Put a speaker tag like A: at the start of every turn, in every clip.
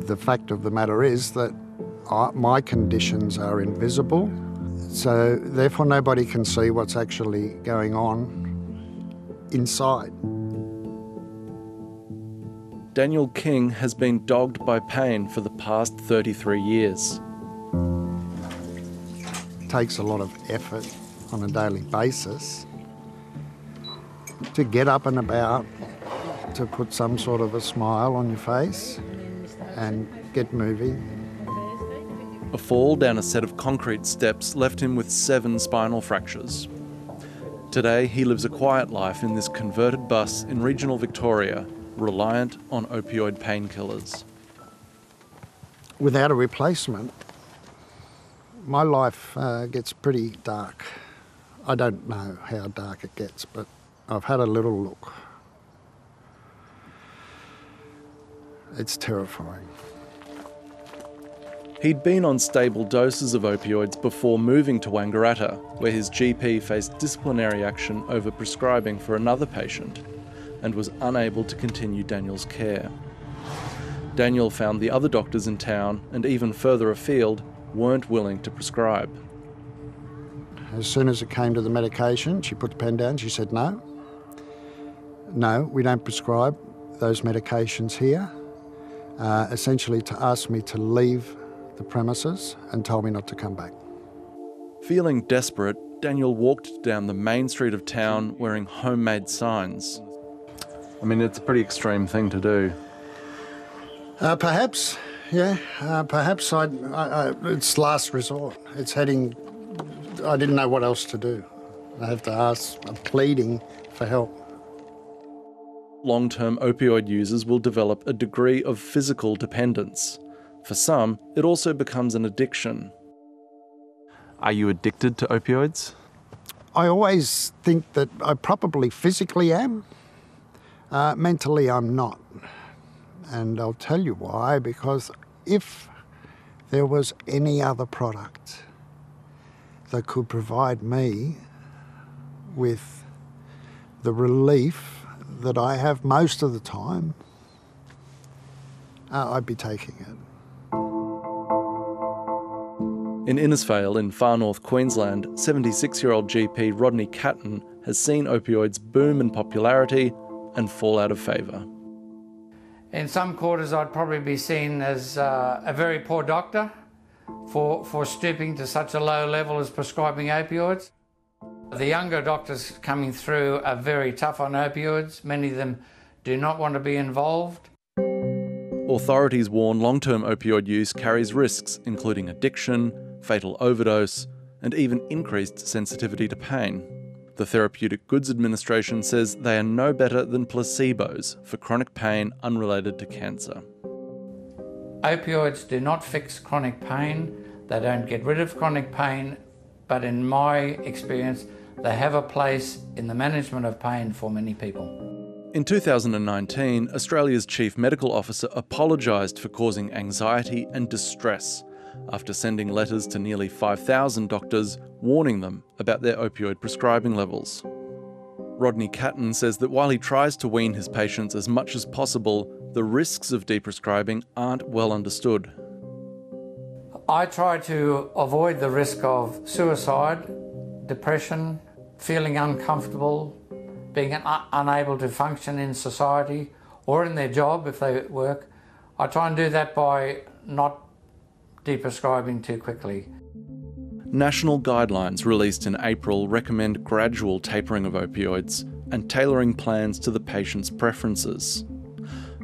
A: The fact of the matter is that my conditions are invisible, so therefore nobody can see what's actually going on inside.
B: Daniel King has been dogged by pain for the past 33 years.
A: It takes a lot of effort on a daily basis to get up and about, to put some sort of a smile on your face and get moving.
B: A fall down a set of concrete steps left him with 7 spinal fractures. Today, he lives a quiet life in this converted bus in regional Victoria, reliant on opioid painkillers.
A: Without a replacement, my life gets pretty dark. I don't know how dark it gets, but I've had a little look. It's terrifying.
B: He'd been on stable doses of opioids before moving to Wangaratta, where his GP faced disciplinary action over prescribing for another patient and was unable to continue Daniel's care. Daniel found the other doctors in town, and even further afield, weren't willing to prescribe.
A: As soon as it came to the medication, she put the pen down, she said, no, we don't prescribe those medications here, essentially to ask me to leave the premises and told me not to come back.
B: Feeling desperate, Daniel walked down the main street of town wearing homemade signs. I mean, it's a pretty extreme thing to do.
A: Perhaps, yeah. Perhaps it's last resort. It's heading... I didn't know what else to do. I have to ask, I'm pleading for help.
B: Long-term opioid users will develop a degree of physical dependence. For some, it also becomes an addiction. Are you addicted to opioids?
A: I always think that I probably physically am. Mentally, I'm not. And I'll tell you why, because if there was any other product that could provide me with the relief that I have most of the time, I'd be taking it.
B: In Innisfail, in far north Queensland, 76-year-old GP Rodney Catton has seen opioids boom in popularity and fall out of favour.
C: In some quarters, I'd probably be seen as a very poor doctor for stooping to such a low level as prescribing opioids. The younger doctors coming through are very tough on opioids. Many of them do not want to be involved.
B: Authorities warn long-term opioid use carries risks, including addiction, fatal overdose, and even increased sensitivity to pain. The Therapeutic Goods Administration says they are no better than placebos for chronic pain unrelated to cancer.
C: Opioids do not fix chronic pain. They don't get rid of chronic pain, but in my experience, they have a place in the management of pain for many people.
B: In 2019, Australia's Chief Medical Officer apologised for causing anxiety and distress after sending letters to nearly 5,000 doctors warning them about their opioid prescribing levels. Rodney Catton says that while he tries to wean his patients as much as possible, the risks of deprescribing aren't well understood.
C: I try to avoid the risk of suicide, depression, feeling uncomfortable, being unable to function in society or in their job if they work. I try and do that by not deprescribing too quickly.
B: National guidelines released in April recommend gradual tapering of opioids and tailoring plans to the patient's preferences.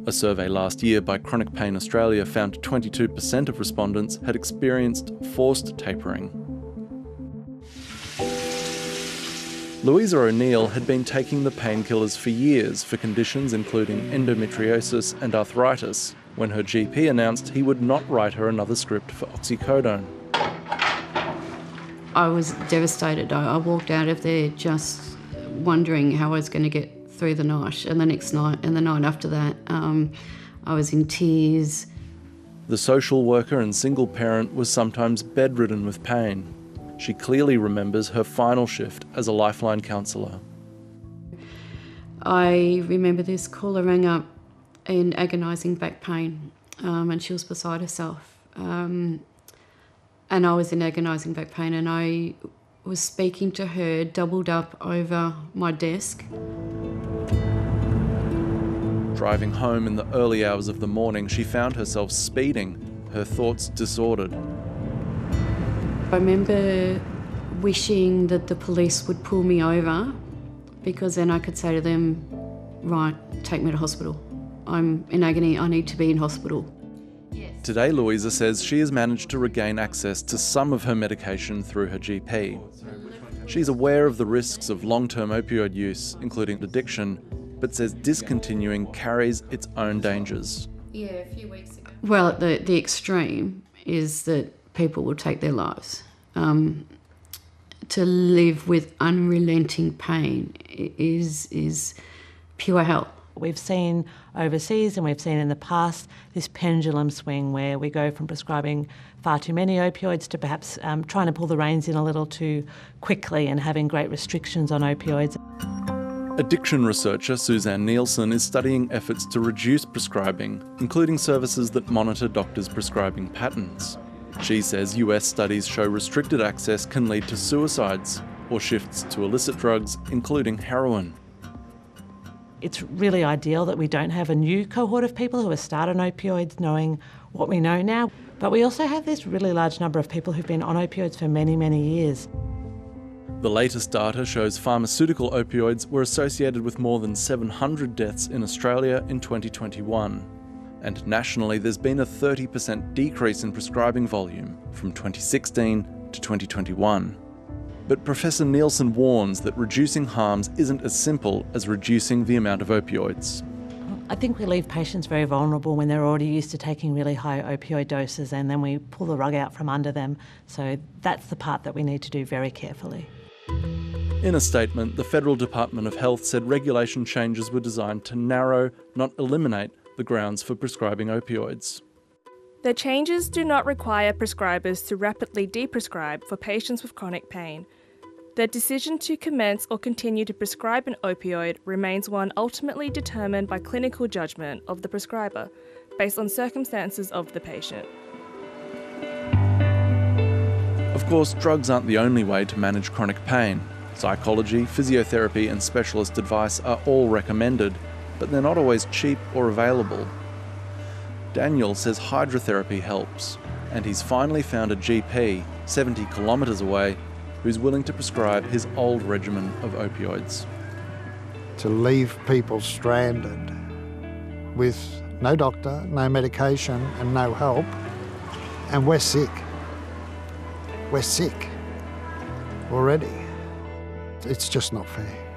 B: A survey last year by Chronic Pain Australia found 22% of respondents had experienced forced tapering. Louisa O'Neill had been taking the painkillers for years for conditions including endometriosis and arthritis, when her GP announced he would not write her another script for oxycodone.
D: I was devastated. I walked out of there just wondering how I was going to get through the night, and the next night and the night after that, I was in tears.
B: The social worker and single parent was sometimes bedridden with pain. She clearly remembers her final shift as a Lifeline counsellor.
D: I remember this caller rang up in agonising back pain, and she was beside herself. And I was in agonising back pain, and I was speaking to her doubled up over my desk.
B: Driving home in the early hours of the morning, she found herself speeding, her thoughts disordered.
D: I remember wishing that the police would pull me over, because then I could say to them, right, take me to hospital. I'm in agony, I need to be in hospital.
B: Today, Louisa says she has managed to regain access to some of her medication through her GP. She's aware of the risks of long-term opioid use, including addiction, but says discontinuing carries its own dangers.
D: Yeah, a few weeks ago. Well, the extreme is that people will take their lives. To live with unrelenting pain is pure hell.
E: We've seen overseas and we've seen in the past this pendulum swing where we go from prescribing far too many opioids to perhaps trying to pull the reins in a little too quickly and having great restrictions on opioids.
B: Addiction researcher Suzanne Nielsen is studying efforts to reduce prescribing, including services that monitor doctors' prescribing patterns. She says US studies show restricted access can lead to suicides or shifts to illicit drugs, including heroin.
E: It's really ideal that we don't have a new cohort of people who are started on opioids knowing what we know now, but we also have this really large number of people who've been on opioids for many, many years.
B: The latest data shows pharmaceutical opioids were associated with more than 700 deaths in Australia in 2021. And nationally, there's been a 30% decrease in prescribing volume from 2016 to 2021. But Professor Nielsen warns that reducing harms isn't as simple as reducing the amount of opioids.
E: I think we leave patients very vulnerable when they're already used to taking really high opioid doses, and then we pull the rug out from under them. So that's the part that we need to do very carefully.
B: In a statement, the Federal Department of Health said regulation changes were designed to narrow, not eliminate, the grounds for prescribing opioids.
F: The changes do not require prescribers to rapidly deprescribe for patients with chronic pain. The decision to commence or continue to prescribe an opioid remains one ultimately determined by clinical judgment of the prescriber, based on circumstances of the patient.
B: Of course, drugs aren't the only way to manage chronic pain. Psychology, physiotherapy and specialist advice are all recommended, but they're not always cheap or available. Daniel says hydrotherapy helps, and he's finally found a GP 70 kilometres away who's willing to prescribe his old regimen of opioids.
A: To leave people stranded with no doctor, no medication and no help, and we're sick. We're sick already. It's just not fair.